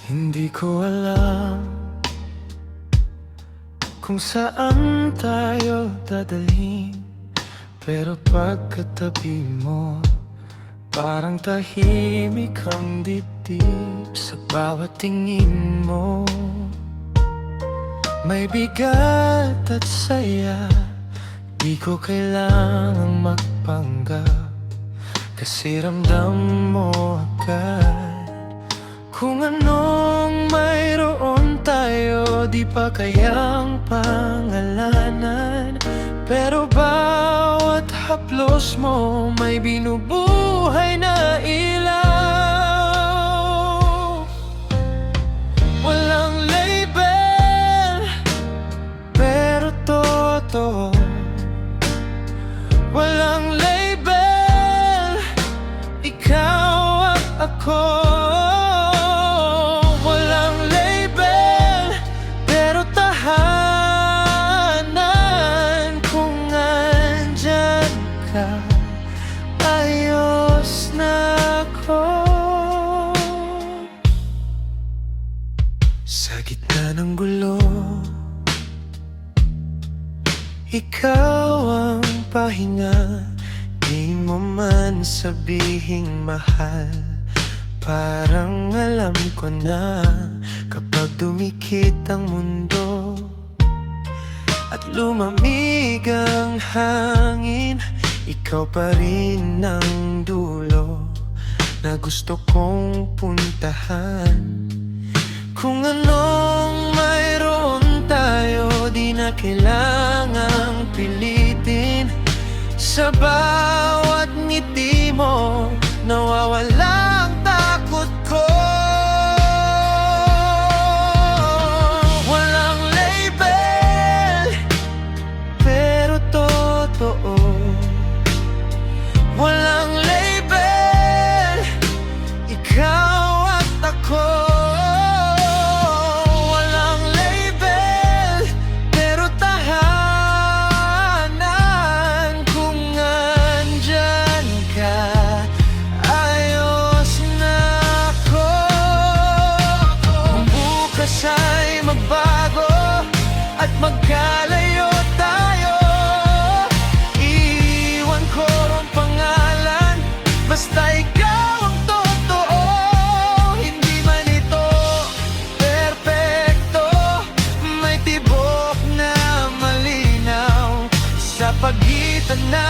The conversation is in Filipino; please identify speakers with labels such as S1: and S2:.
S1: Hindi ko alam kung saan tayo dadalhin, pero pagkatabi mo, parang tahimik ang dibdib. Sa bawat tingin mo, may bigat at saya. Di ko kailangang magpanggap, kasi ramdam mo agad kung anong mayroon tayo. Di pa kayang pangalanan, pero bawat haplos mo may binubuhay na ilaw. Walang label, pero totoo. Walang label, ikaw at ako. Walang label, pero tahanan. Kung andyan ka, ayos na ako. Sa gitna ng gulo, ikaw ang pahinga. Di mo man sabihing mahal, parang alam ko na. Kapag dumikit ang mundo at lumamig ang hangin, ikaw pa rin ang dulo na gusto kong puntahan. Kung anong mayroon tayo, di na kailangang pilitin. Sa bawat ngiti mo, nawawala ang takot ko. Walang label, pero totoo. Walang label, ikaw at ako. Ay magbago at magkalayo tayo. Iiwan ko ang pangalan, basta ikaw ang totoo. Hindi man ito perpekto, may tibok na malinaw sa pagitan na